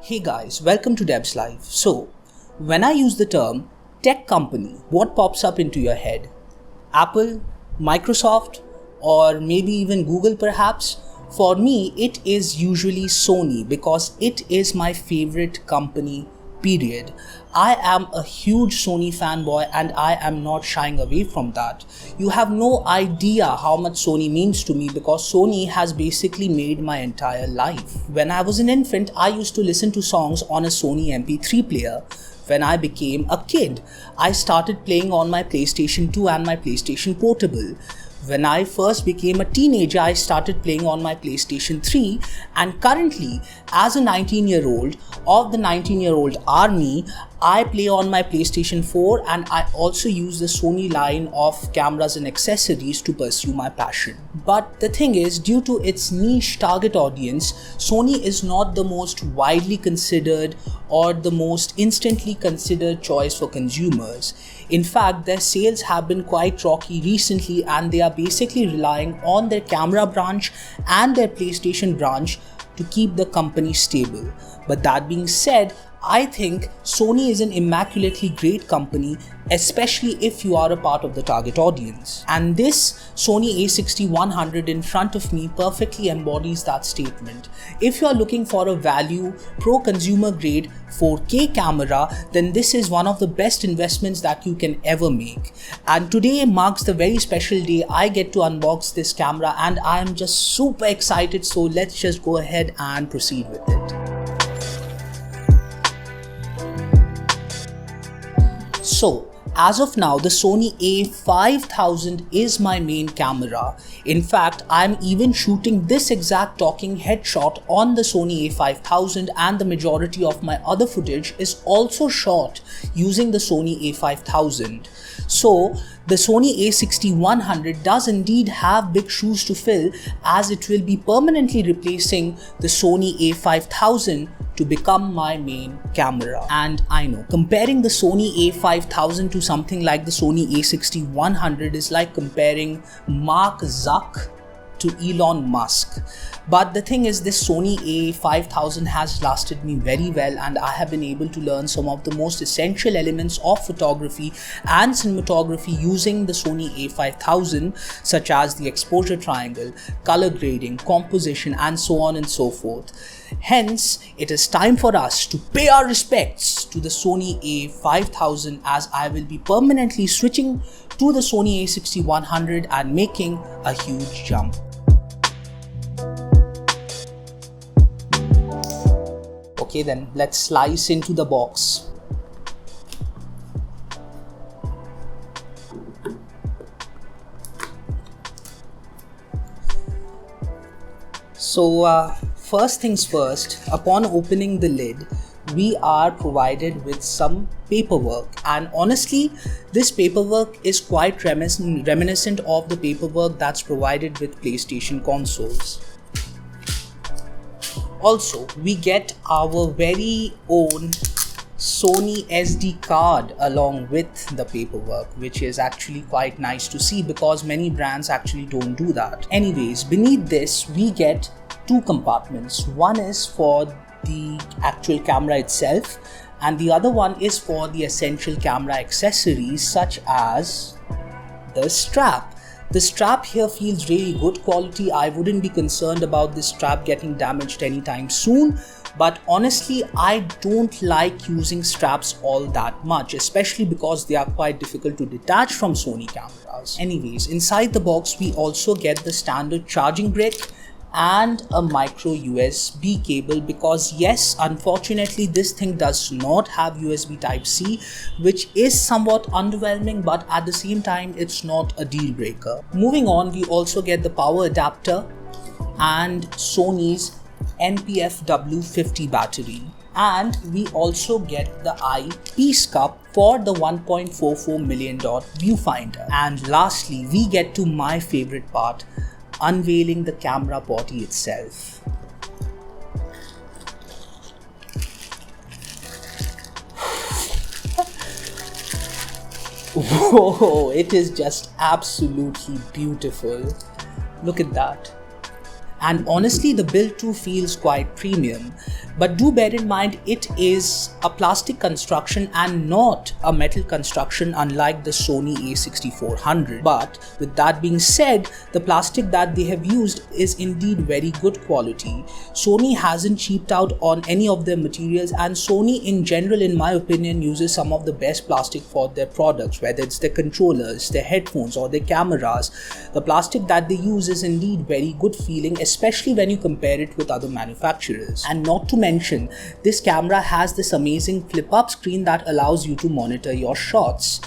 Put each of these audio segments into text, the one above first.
Hey guys, welcome to Deb's Life. So, when I use the term tech company, what pops up into your head? Apple, Microsoft, or maybe even Google perhaps? For me, it is usually Sony because it is my favorite company, period. I am a huge Sony fanboy and I am not shying away from that. You have no idea how much Sony means to me because Sony has basically made my entire life. When I was an infant, I used to listen to songs on a Sony MP3 player. When I became a kid, I started playing on my PlayStation 2 and my PlayStation Portable. When I first became a teenager, I started playing on my PlayStation 3, and currently, as a 19-year-old of the 19-year-old army, I play on my PlayStation 4 and I also use the Sony line of cameras and accessories to pursue my passion. But the thing is, due to its niche target audience, Sony is not the most widely considered or the most instantly considered choice for consumers. In fact, their sales have been quite rocky recently and they are basically relying on their camera branch and their PlayStation branch to keep the company stable. But that being said, I think Sony is an immaculately great company, especially if you are a part of the target audience. And this Sony a6100 in front of me perfectly embodies that statement. If you are looking for a value, pro-consumer grade 4K camera, then this is one of the best investments that you can ever make. And today marks the very special day I get to unbox this camera and I am just super excited, so let's just go ahead and proceed with it. So, as of now, the Sony a5000 is my main camera. In fact, I'm even shooting this exact talking headshot on the Sony a5000 and the majority of my other footage is also shot using the Sony a5000. So, the Sony a6100 does indeed have big shoes to fill as it will be permanently replacing the Sony a5000 to become my main camera. And I know, comparing the Sony a5000 to something like the Sony a6100 is like comparing Mark Zuck to Elon Musk. But the thing is, this Sony a5000 has lasted me very well and I have been able to learn some of the most essential elements of photography and cinematography using the Sony a5000, such as the exposure triangle, color grading, composition, and so on and so forth. Hence, it is time for us to pay our respects to the Sony a5000 as I will be permanently switching to the Sony a6100 and making a huge jump. Okay then, let's slice into the box. So first things first, upon opening the lid, we are provided with some paperwork, and honestly this paperwork is quite reminiscent of the paperwork that's provided with PlayStation consoles. Also, we get our very own Sony SD card along with the paperwork, which is actually quite nice to see because many brands actually don't do that. Anyways, beneath this we get two compartments. One is for the actual camera itself and the other one is for the essential camera accessories such as the strap. The strap here feels really good quality. I wouldn't be concerned about this strap getting damaged anytime soon, but honestly I don't like using straps all that much, especially because they are quite difficult to detach from Sony cameras. Anyways, inside the box we also get the standard charging brick and a micro USB cable because yes, unfortunately this thing does not have USB Type-C, which is somewhat underwhelming, but at the same time it's not a deal breaker. Moving on, we also get the power adapter and Sony's NPFW50 battery, and we also get the eyepiece cup for the 1.44 million dot viewfinder. And lastly, we get to my favorite part, unveiling the camera body itself. Whoa, it is just absolutely beautiful. Look at that. And honestly, the build too feels quite premium. But do bear in mind, it is a plastic construction and not a metal construction, unlike the Sony a6400. But with that being said, the plastic that they have used is indeed very good quality. Sony hasn't cheaped out on any of their materials, and Sony in general, in my opinion, uses some of the best plastic for their products, whether it's their controllers, their headphones or their cameras. The plastic that they use is indeed very good feeling, especially when you compare it with other manufacturers. And not to mention, this camera has this amazing flip-up screen that allows you to monitor your shots.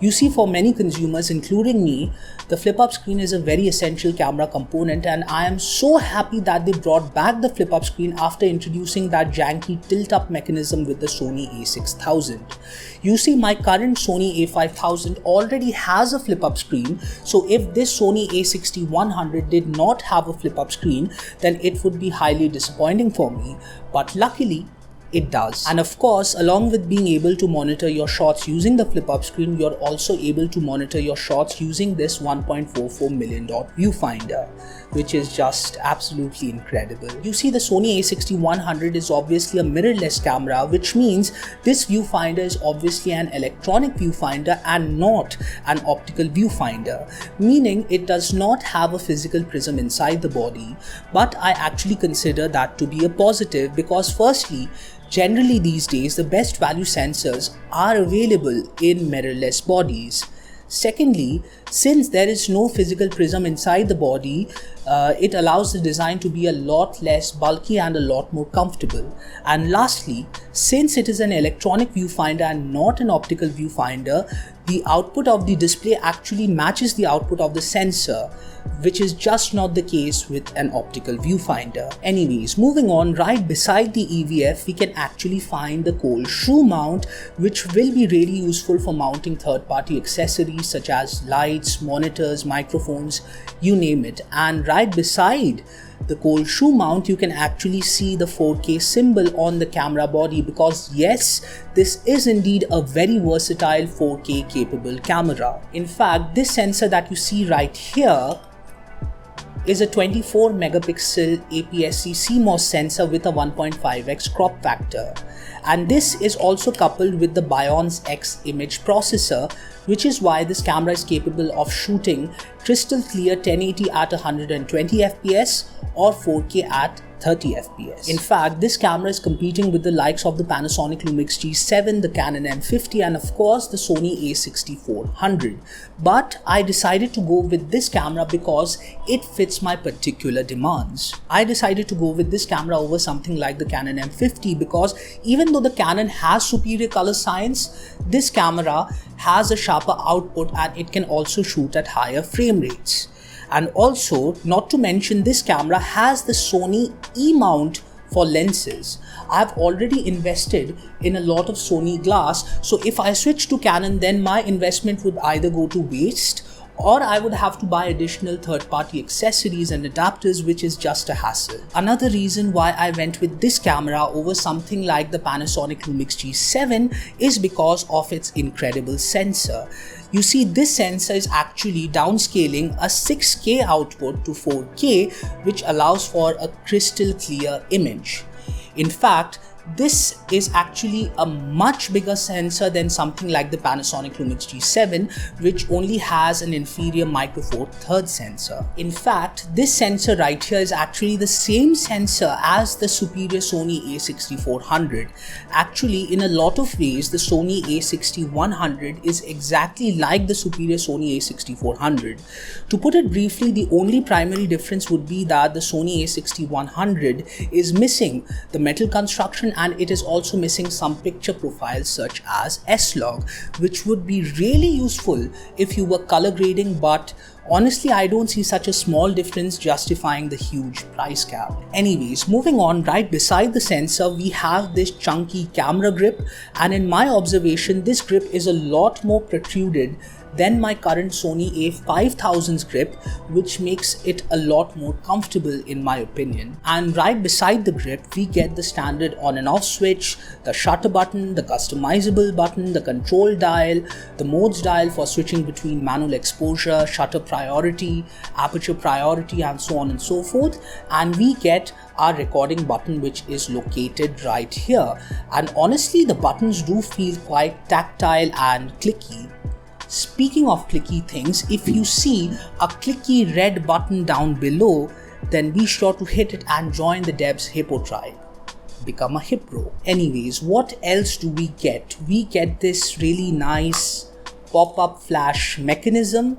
You see, for many consumers, including me, the flip-up screen is a very essential camera component, and I am so happy that they brought back the flip-up screen after introducing that janky tilt-up mechanism with the Sony a6000. You see, my current Sony a5000 already has a flip-up screen, so if this Sony a6100 did not have a flip-up screen, then it would be highly disappointing for me. But luckily, it does. And of course, along with being able to monitor your shots using the flip-up screen, you're also able to monitor your shots using this 1.44 million dot viewfinder, which is just absolutely incredible. You see, the Sony a6100 is obviously a mirrorless camera, which means this viewfinder is obviously an electronic viewfinder and not an optical viewfinder, meaning it does not have a physical prism inside the body. But I actually consider that to be a positive, because firstly, generally these days the best value sensors are available in mirrorless bodies. Secondly, since there is no physical prism inside the body, it allows the design to be a lot less bulky and a lot more comfortable. And lastly, since it is an electronic viewfinder and not an optical viewfinder, the output of the display actually matches the output of the sensor, which is just not the case with an optical viewfinder. Anyways, moving on, right beside the EVF, we can actually find the cold shoe mount, which will be really useful for mounting third-party accessories such as lights, monitors, microphones, you name it. And right beside the cold shoe mount, you can actually see the 4K symbol on the camera body, because yes, this is indeed a very versatile 4K capable camera. In fact, this sensor that you see right here is a 24 megapixel APS-C CMOS sensor with a 1.5x crop factor. And this is also coupled with the Bion's X image processor, which is why this camera is capable of shooting crystal clear 1080 at 120 fps or 4K at 30 fps. In fact, this camera is competing with the likes of the Panasonic Lumix G7, the Canon M50 and of course the Sony a6400. But I decided to go with this camera because it fits my particular demands. I decided to go with this camera over something like the Canon M50 because even though the Canon has superior color science, this camera has a sharper output and it can also shoot at higher frame rates. And also, not to mention, this camera has the Sony E-mount for lenses. I've already invested in a lot of Sony glass, so if I switch to Canon, then my investment would either go to waste or I would have to buy additional third-party accessories and adapters, which is just a hassle. Another reason why I went with this camera over something like the Panasonic Lumix G7 is because of its incredible sensor. You see, this sensor is actually downscaling a 6K output to 4K, which allows for a crystal clear image. In fact, this is actually a much bigger sensor than something like the Panasonic Lumix G7, which only has an inferior micro four thirds sensor. In fact, this sensor right here is actually the same sensor as the superior Sony a6400. Actually, in a lot of ways, the Sony a6100 is exactly like the superior Sony a6400. To put it briefly, the only primary difference would be that the Sony a6100 is missing the metal construction, and it is also missing some picture profiles such as S-Log, which would be really useful if you were color grading, but honestly I don't see such a small difference justifying the huge price cap. Anyways, moving on, right beside the sensor we have this chunky camera grip, and in my observation this grip is a lot more protruded than my current Sony a5000's grip, which makes it a lot more comfortable in my opinion. And right beside the grip, we get the standard on and off switch, the shutter button, the customizable button, the control dial, the modes dial for switching between manual exposure, shutter priority, aperture priority, and so on and so forth. And we get our recording button, which is located right here. And honestly, the buttons do feel quite tactile and clicky. Speaking of clicky things, if you see a clicky red button down below, then be sure to hit it and join the Devs Hippo tribe. Become a Hippo. Anyways, what else do we get? We get this really nice pop-up flash mechanism,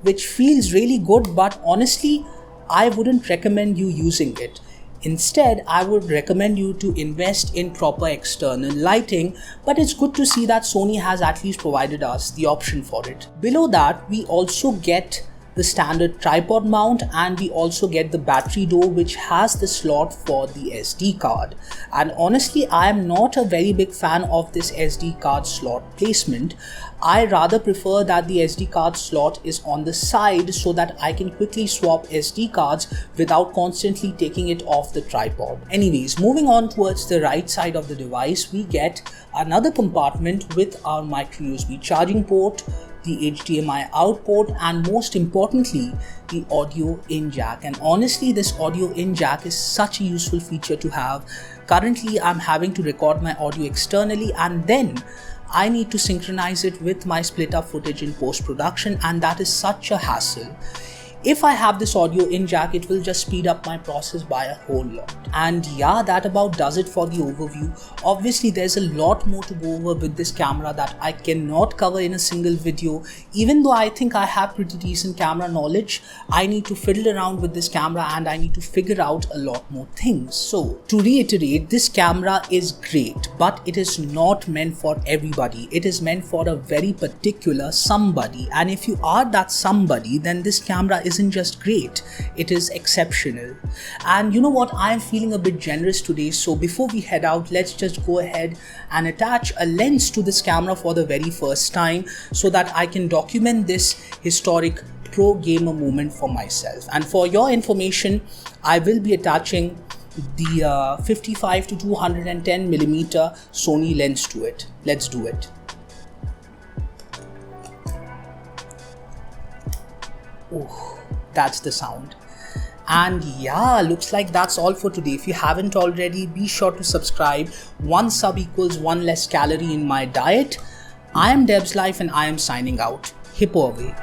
which feels really good, but honestly, I wouldn't recommend you using it. Instead, I would recommend you to invest in proper external lighting, but it's good to see that Sony has at least provided us the option for it. Below that, we also get the standard tripod mount, and we also get the battery door, which has the slot for the SD card. And honestly, I am not a very big fan of this SD card slot placement. I rather prefer that the SD card slot is on the side so that I can quickly swap SD cards without constantly taking it off the tripod. Anyways, moving on towards the right side of the device, we get another compartment with our micro USB charging port, the HDMI out port, and most importantly, the audio in jack. And honestly, this audio in jack is such a useful feature to have. Currently, I'm having to record my audio externally, and then I need to synchronize it with my split up footage in post-production, and that is such a hassle. If I have this audio in jack, it will just speed up my process by a whole lot. And yeah, that about does it for the overview. Obviously, there's a lot more to go over with this camera that I cannot cover in a single video. Even though I think I have pretty decent camera knowledge, I need to fiddle around with this camera and I need to figure out a lot more things. So to reiterate, this camera is great, but it is not meant for everybody. It is meant for a very particular somebody. And if you are that somebody, then this camera isn't just great, it is exceptional. And you know what, I am feeling a bit generous today, so before we head out, let's just go ahead and attach a lens to this camera for the very first time so that I can document this historic pro gamer moment for myself. And for your information, I will be attaching the 55 to 210mm Sony lens to it. Let's do it. Oh, that's the sound. And yeah, looks like that's all for today. If you haven't already, be sure to subscribe. One sub equals one less calorie in my diet. I am Deb's Life and I am signing out. Hippo away.